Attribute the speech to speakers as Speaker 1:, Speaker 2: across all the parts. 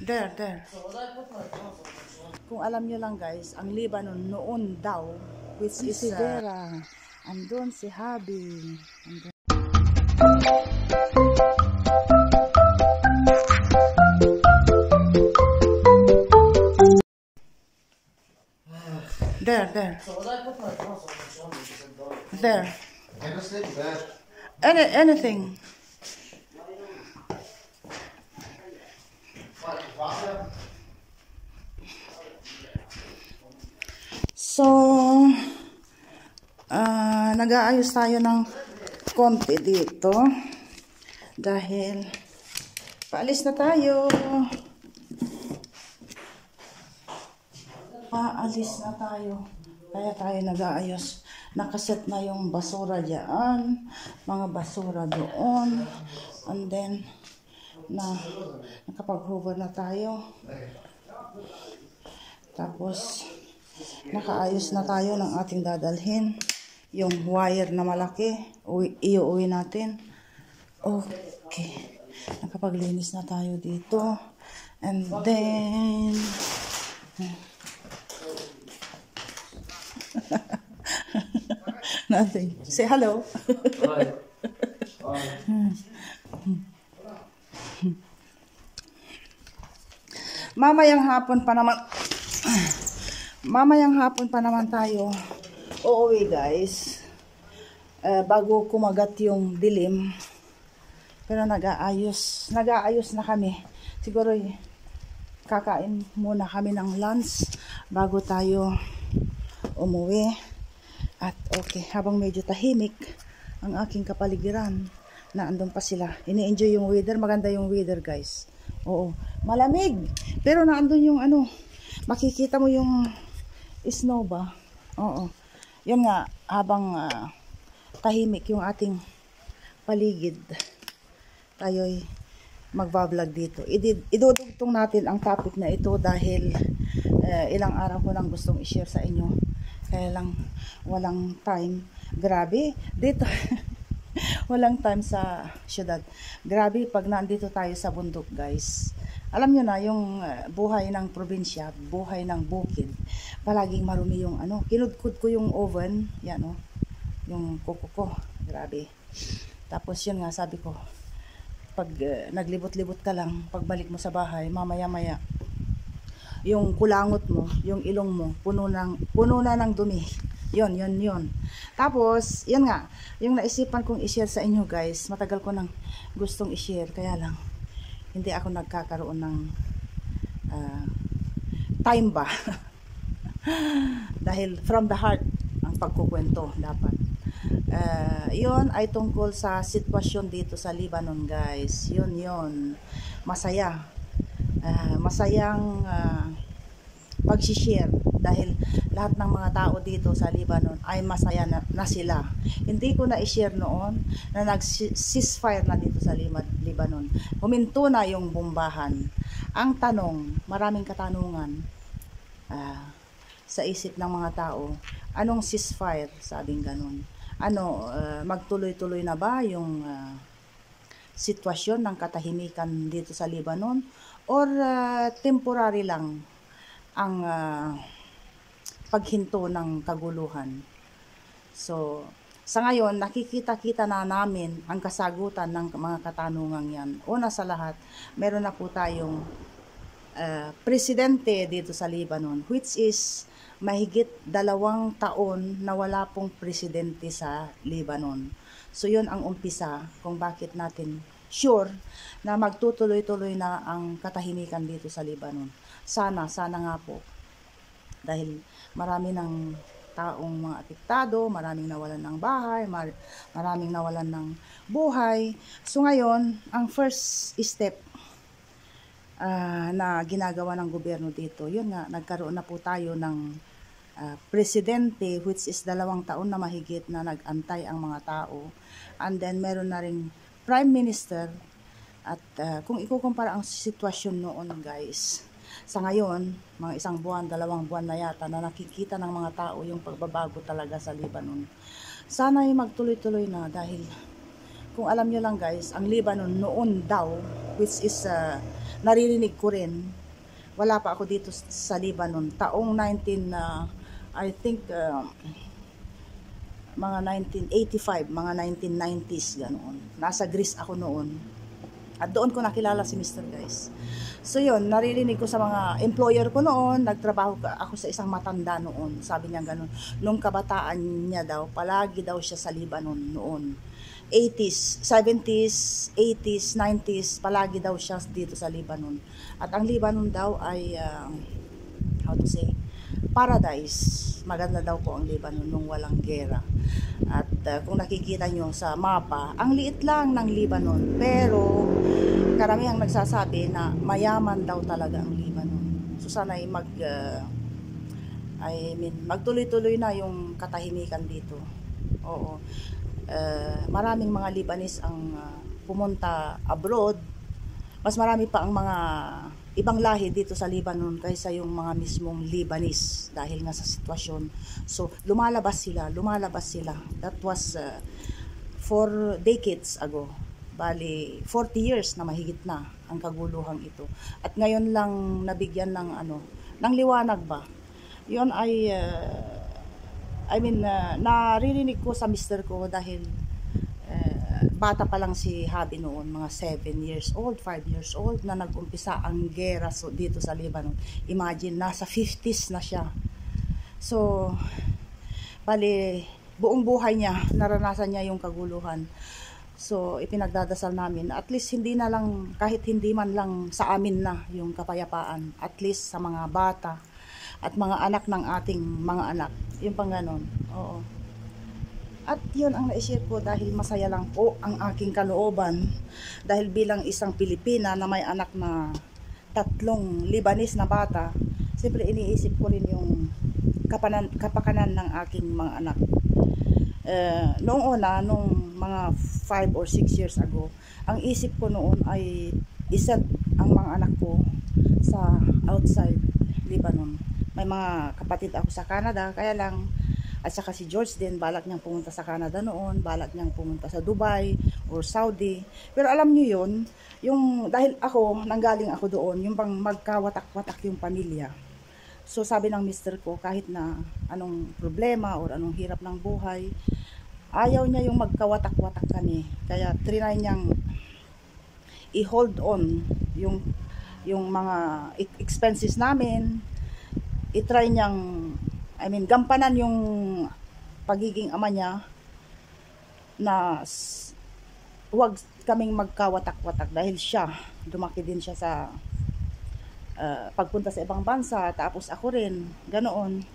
Speaker 1: There. Kung alam nyo lang guys, ang Lebanon noon daw, which is si Vera, andun si Habi, andun. There. There. Anything. So, nag-aayos tayo ng konti dito dahil paalis na tayo. Kaya tayo nag-aayos. Nakaset na yung basura dyan, mga basura doon, and then nakapag-hoover na tayo. Tapos nakaayos na tayo ng ating dadalhin, yung wire na malaki, iuwi natin. Okay, nakapaglinis na tayo dito, and then nothing. Say hello. Mamayang hapon pa naman tayo uuwi guys, bago kumagat yung dilim. Pero nag-aayos na kami. Siguro kakain muna kami ng lunch bago tayo umuwi. At okay, habang medyo tahimik ang aking kapaligiran, na andun pa sila, ini-enjoy yung weather. Maganda yung weather guys. Oo, malamig, pero naandun yung makikita mo yung snow ba? Oo, yun nga, habang tahimik yung ating paligid, tayo'y magbablog dito. Idudugtong natin ang topic na ito dahil ilang araw ko nang gustong i-share sa inyo, kaya lang walang time. Grabe dito. Walang time sa syudad. Grabe pag nandito tayo sa bundok guys. Alam nyo na yung buhay ng probinsya, buhay ng bukid, palaging marumi yung kinudkud ko yung oven, yan yung kuko ko. Grabe. Tapos yun nga, sabi ko, pag naglibot-libot ka lang, pagbalik mo sa bahay, mamaya-maya yung kulangot mo, yung ilong mo, puno na ng dumi. Yun. Tapos, yun nga, yung naisipan kong i-share sa inyo guys, matagal ko nang gustong i-share, kaya lang, hindi ako nagkakaroon ng time ba? Dahil from the heart, ang pagkukwento dapat. Yun ay tungkol sa sitwasyon dito sa Lebanon guys. Yun. Masaya. Masayang pag-share dahil lahat ng mga tao dito sa Lebanon ay masaya na sila. Hindi ko na i-share noon na nag-ceasefire na dito sa Lebanon. Huminto na yung bombahan. Ang tanong, maraming katanungan sa isip ng mga tao, anong ceasefire? Sabing ganun. Magtuloy-tuloy na ba yung sitwasyon ng katahimikan dito sa Lebanon, or temporary lang ang paghinto ng kaguluhan? So, sa ngayon, nakikita-kita na namin ang kasagutan ng mga katanungang yan. Una sa lahat, meron na po tayong presidente dito sa Lebanon, which is mahigit 2 taon na wala pong presidente sa Lebanon. So, yun ang umpisa kung bakit natin sure na magtutuloy-tuloy na ang katahimikan dito sa Lebanon. Sana nga po. Dahil marami ng taong mga apektado, maraming nawalan ng bahay, maraming nawalan ng buhay. So ngayon, ang first step na ginagawa ng gobyerno dito, yun nga, nagkaroon na po tayo ng presidente, which is 2 taon na mahigit na nag-antay ang mga tao. And then meron na ring prime minister. At kung ikukumpara ang sitwasyon noon guys, sa ngayon, mga 1 buwan, 2 buwan na yata na nakikita ng mga tao yung pagbabago talaga sa Lebanon. Sana ay magtuloy-tuloy na, dahil kung alam nyo lang guys, ang Lebanon noon daw, which is naririnig ko rin. Wala pa ako dito sa Lebanon. Taong 19, I think, mga 1985, mga 1990s, ganoon. Nasa Greece ako noon. At doon ko nakilala si Mr. guys. So yun, naririnig ko sa mga employer ko noon, nagtrabaho ako sa isang matanda noon. Sabi niya gano'n, nung kabataan niya daw, palagi daw siya sa Lebanon noon. 80s, 70s, 80s, 90s, palagi daw siya dito sa Lebanon. At ang Lebanon daw ay, how to say, paradise. Maganda daw po ang Lebanon nung walang gera. At kung nakikita nyo sa mapa, ang liit lang ng Lebanon. Pero karamihang nagsasabi na mayaman daw talaga ang Lebanon. So sana'y magtuloy-tuloy na yung katahimikan dito. Oo. Maraming mga Lebanese ang pumunta abroad. Mas marami pa ang mga ibang lahi dito sa Lebanon kaysa yung mga mismong Lebanese dahil nga sa sitwasyon. So lumalabas sila. That was 4 decades ago. Bali 40 years na mahigit na ang kaguluhang ito. At ngayon lang nabigyan ng ng liwanag ba. Yun ay naririnig ko sa mister ko dahil bata pa lang si Habi noon, mga 7 years old, 5 years old, na nag-umpisa ang gera dito sa Lebanon. Imagine, nasa 50s na siya. So, bali, buong buhay niya, naranasan niya yung kaguluhan. So, ipinagdadasal namin, at least hindi na lang, kahit hindi man lang sa amin na yung kapayapaan, at least sa mga bata, at mga anak ng ating mga anak. Yung pang ganon. Oo. At yun ang naisip ko dahil masaya lang po ang aking kalooban. Dahil bilang isang Pilipina na may anak na 3 Lebanese na bata, siyempre iniisip ko rin yung kapakanan ng aking mga anak. Noong una, nung mga 5 or 6 years ago, ang isip ko noon ay iset ang mga anak ko sa outside Lebanon. May mga kapatid ako sa Canada, kaya lang, at saka si George din, balak niyang pumunta sa Canada noon, balak niyang pumunta sa Dubai or Saudi. Pero alam niyo yun, yung, dahil ako, nanggaling ako doon, yung bang magkawatak-watak yung pamilya. So sabi ng mister ko, kahit na anong problema or anong hirap ng buhay, ayaw niya yung magkawatak-watak kami. Kaya trinay niyang i-hold on yung mga expenses namin, i-try niyang gampanan yung pagiging ama niya na huwag kaming magkawatak-watak dahil siya, lumaki din siya sa pagpunta sa ibang bansa, tapos ako rin, ganoon.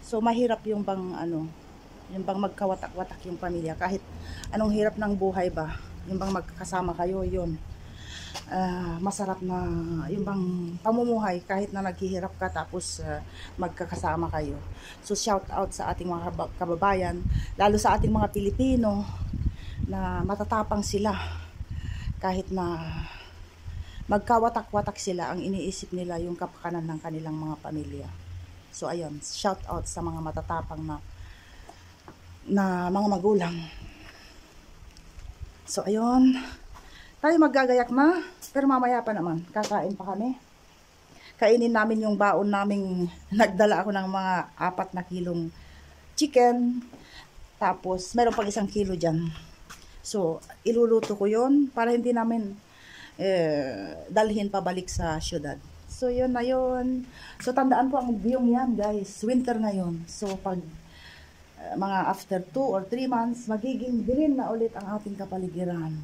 Speaker 1: So mahirap yung bang yung bang magkawatak-watak yung pamilya, kahit anong hirap ng buhay ba, yung bang magkakasama kayo, yun. Masarap na yung bang pamumuhay kahit na naghihirap ka tapos magkakasama kayo. So shout out sa ating mga kababayan, lalo sa ating mga Pilipino na matatapang sila kahit na magkawatak-watak sila, ang iniisip nila yung kapakanan ng kanilang mga pamilya. So ayun, shout out sa mga matatapang na mga magulang. So ayun, tayo maggagayak na, pero mamaya pa naman, kakain pa kami. Kainin namin yung baon naming, nagdala ako ng mga 4 na kilong chicken, tapos meron pang 1 kilo dyan. So, iluluto ko yun, para hindi namin dalhin pabalik sa syudad. So, yun na yun. So, tandaan po ang view yan, guys. Winter ngayon. So, pag mga after 2 or 3 months, magiging green na ulit ang ating kapaligiran.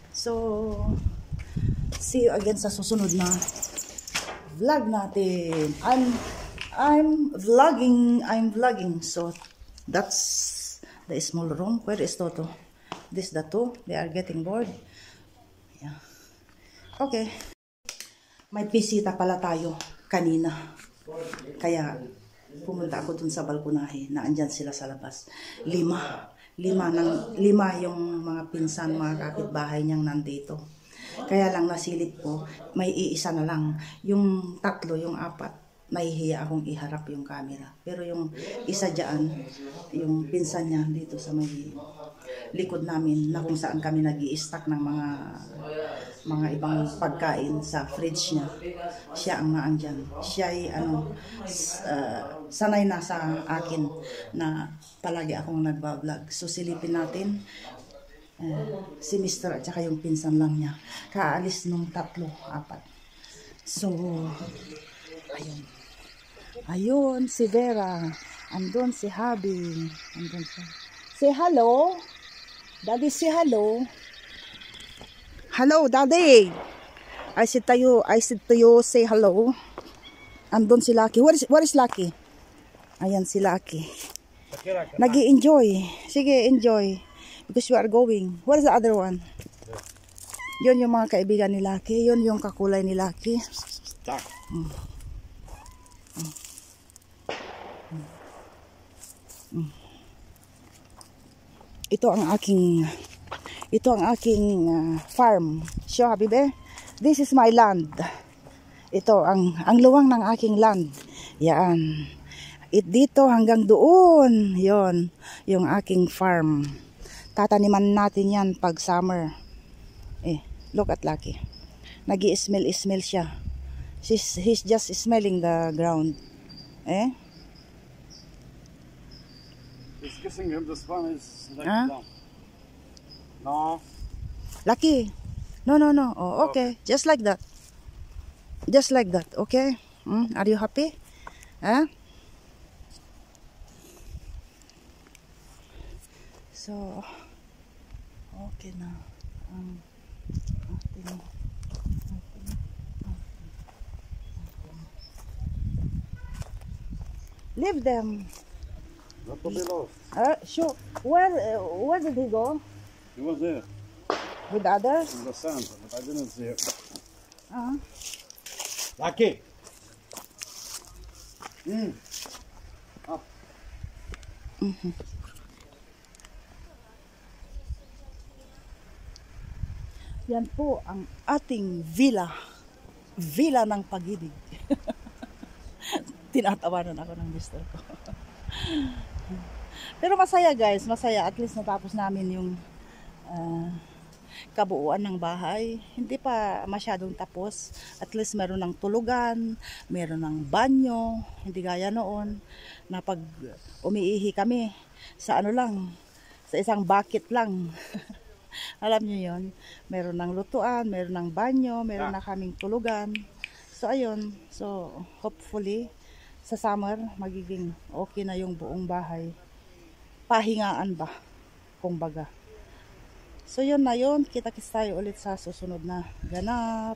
Speaker 1: So, see you again sa susunod na vlog natin. I'm vlogging. So, that's the small room. Where is Toto? This the 2. They are getting bored. Yeah. Okay. May bisita pala tayo kanina. Kaya, pumunta ako dun sa balkonahe. Naandyan sila sa labas. 5 yung mga pinsan, mga kapitbahay niyang nandito. Kaya lang nasilip ko, may iisa na lang. Yung 3, yung 4, nahihiya akong iharap yung camera. Pero yung isa dyan, yung pinsan niya dito sa may likod namin na kung saan kami nag-i-stack ng mga ibang pagkain sa fridge niya. Siya ang naandyan. Siya ay sanay na sa akin na palagi akong nagbablog. So silipin natin si Mr. at saka yung pinsan lang niya. Kaalis nung 3, 4. So, ayun. Ayun, si Vera. Andun si Habi. Andun siya. Say hello. Daddy, say hello. Hello, Daddy. I said to you, say hello. Andun si Lucky. Where is Lucky? Ayan si Lucky. Nag-i-enjoy. Sige, enjoy. Because you are going. Where is the other one? Yun yung mga kaibigan ni Lucky. Yun yung kakulay ni Lucky. Ito ang aking farm. Show, habibe. This is my land. Ito ang luwang ng aking land. Yan. Dito hanggang doon. Yon, yung aking farm. Tataniman natin yan pag summer. Look at Lucky. Nag-i-smell siya. He's just smelling the ground.
Speaker 2: He's kissing him. This one is like down. No.
Speaker 1: Lucky. No. Oh, okay. Just like that. Just like that. Okay. Are you happy? So, okay na. Leave them.
Speaker 2: Not to be lost.
Speaker 1: Sure. Where did he go?
Speaker 2: He was there
Speaker 1: With others?
Speaker 2: in the sand, but I didn't see him.
Speaker 3: Lucky.
Speaker 2: Up.
Speaker 1: Yan po ang ating villa. Villa ng pag-ibig. Tinatawanan ako ng mister ko. Pero masaya guys, masaya. At least natapos namin yung kabuuan ng bahay. Hindi pa masyadong tapos. At least meron ng tulugan, meron ng banyo. Hindi gaya noon na pag umiihi kami sa sa isang bucket lang. Alam niyo yon, meron ng lutuan, meron ng banyo, meron na kaming tulugan. So ayun, so hopefully sa summer magiging okay na yung buong bahay. Pahingaan ba, kumbaga. So yun na yun, kita-kits tayo ulit sa susunod na ganap.